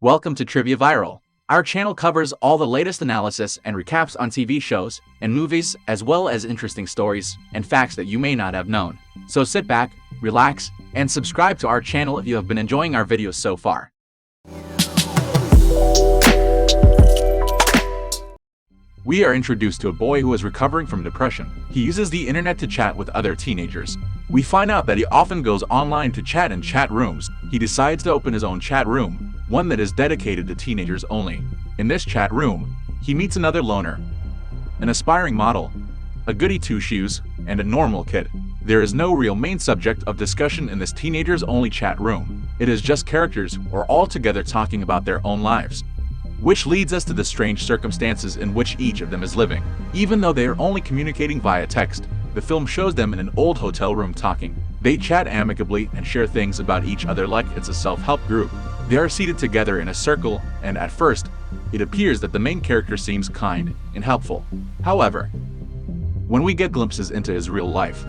Welcome to Trivia Viral. Our channel covers all the latest analysis and recaps on TV shows and movies, as well as interesting stories and facts that you may not have known. So sit back, relax, and subscribe to our channel if you have been enjoying our videos so far. We are introduced to a boy who is recovering from depression. He uses the internet to chat with other teenagers. We find out that he often goes online to chat in chat rooms. He decides to open his own chat room, one that is dedicated to teenagers only. In this chat room, he meets another loner, an aspiring model, a goody two-shoes, and a normal kid. There is no real main subject of discussion in this teenagers-only chat room. It is just characters who are all together talking about their own lives, which leads us to the strange circumstances in which each of them is living. Even though they are only communicating via text, the film shows them in an old hotel room talking. They chat amicably and share things about each other like it's a self-help group. They are seated together in a circle, and at first, it appears that the main character seems kind and helpful. However, when we get glimpses into his real life,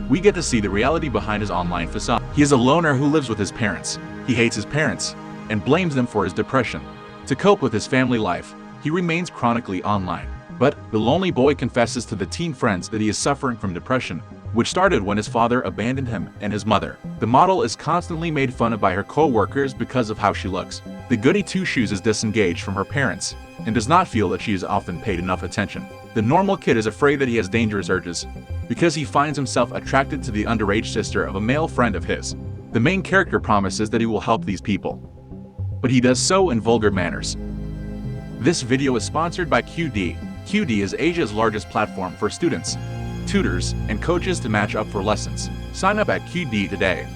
we get to see the reality behind his online facade. He is a loner who lives with his parents. He hates his parents and blames them for his depression. To cope with his family life, he remains chronically online. But the lonely boy confesses to the teen friends that he is suffering from depression, which started when his father abandoned him and his mother. The model is constantly made fun of by her co-workers because of how she looks. The goody two-shoes is disengaged from her parents and does not feel that she is often paid enough attention. The normal kid is afraid that he has dangerous urges because he finds himself attracted to the underage sister of a male friend of his. The main character promises that he will help these people, but he does so in vulgar manners. This video is sponsored by QD. QD is Asia's largest platform for students, tutors, and coaches to match up for lessons. Sign up at QD today.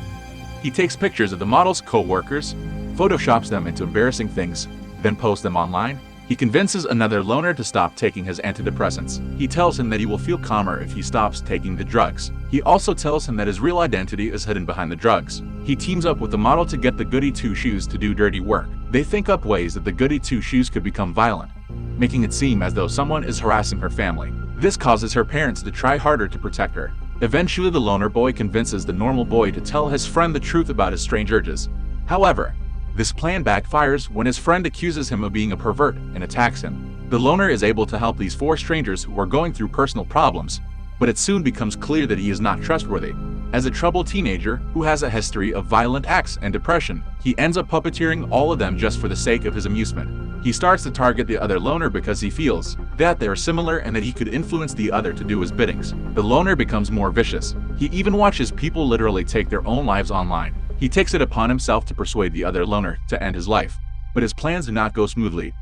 He takes pictures of the model's co-workers, photoshops them into embarrassing things, then posts them online. He convinces another loner to stop taking his antidepressants. He tells him that he will feel calmer if he stops taking the drugs. He also tells him that his real identity is hidden behind the drugs. He teams up with the model to get the goody two-shoes to do dirty work. They think up ways that the goody two-shoes could become violent, making it seem as though someone is harassing her family. This causes her parents to try harder to protect her. Eventually, the loner boy convinces the normal boy to tell his friend the truth about his strange urges. However, this plan backfires when his friend accuses him of being a pervert and attacks him. The loner is able to help these four strangers who are going through personal problems, but it soon becomes clear that he is not trustworthy. As a troubled teenager who has a history of violent acts and depression, he ends up puppeteering all of them just for the sake of his amusement. He starts to target the other loner because he feels that they are similar and that he could influence the other to do his biddings. The loner becomes more vicious. He even watches people literally take their own lives online. He takes it upon himself to persuade the other loner to end his life, but his plans do not go smoothly,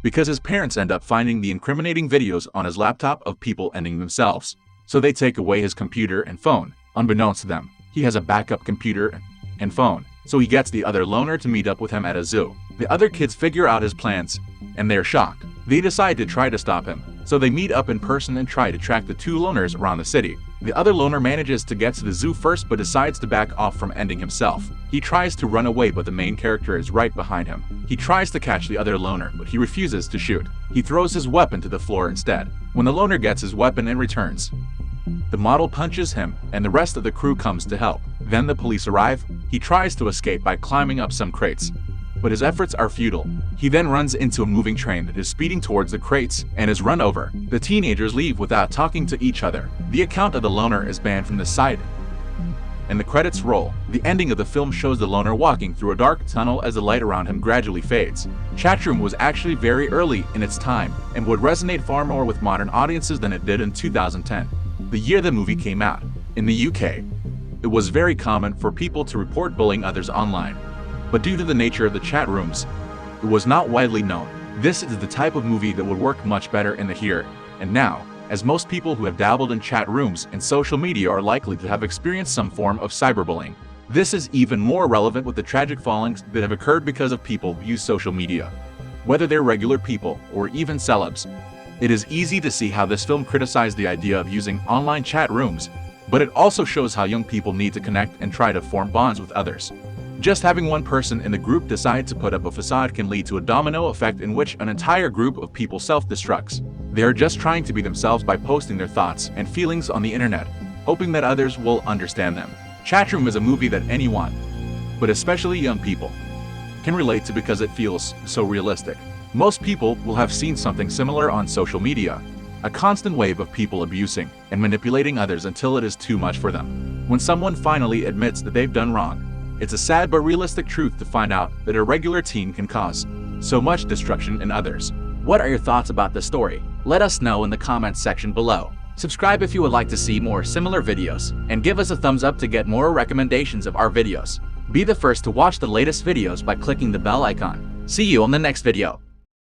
because his parents end up finding the incriminating videos on his laptop of people ending themselves. So they take away his computer and phone. Unbeknownst to them, he has a backup computer and phone, so he gets the other loner to meet up with him at a zoo. The other kids figure out his plans, and they're shocked. They decide to try to stop him, so they meet up in person and try to track the two loners around the city. The other loner manages to get to the zoo first but decides to back off from ending himself. He tries to run away, but the main character is right behind him. He tries to catch the other loner, but he refuses to shoot. He throws his weapon to the floor instead. When the loner gets his weapon and returns, the model punches him, and the rest of the crew comes to help. Then the police arrive. He tries to escape by climbing up some crates, but his efforts are futile. He then runs into a moving train that is speeding towards the crates and is run over. The teenagers leave without talking to each other. The account of the loner is banned from the site, and the credits roll. The ending of the film shows the loner walking through a dark tunnel as the light around him gradually fades. Chatroom was actually very early in its time and would resonate far more with modern audiences than it did in 2010, the year the movie came out. In the UK, it was very common for people to report bullying others online, but due to the nature of the chat rooms, it was not widely known. This is the type of movie that would work much better in the here and now, as most people who have dabbled in chat rooms and social media are likely to have experienced some form of cyberbullying. This is even more relevant with the tragic fallings that have occurred because of people who use social media, whether they're regular people or even celebs. It is easy to see how this film criticized the idea of using online chat rooms, but it also shows how young people need to connect and try to form bonds with others. Just having one person in the group decide to put up a facade can lead to a domino effect in which an entire group of people self-destructs. They are just trying to be themselves by posting their thoughts and feelings on the internet, hoping that others will understand them. Chatroom is a movie that anyone, but especially young people, can relate to because it feels so realistic. Most people will have seen something similar on social media. A constant wave of people abusing and manipulating others until it is too much for them. When someone finally admits that they've done wrong, it's a sad but realistic truth to find out that a regular teen can cause so much destruction in others. What are your thoughts about this story? Let us know in the comments section below. Subscribe if you would like to see more similar videos, and give us a thumbs up to get more recommendations of our videos. Be the first to watch the latest videos by clicking the bell icon. See you on the next video.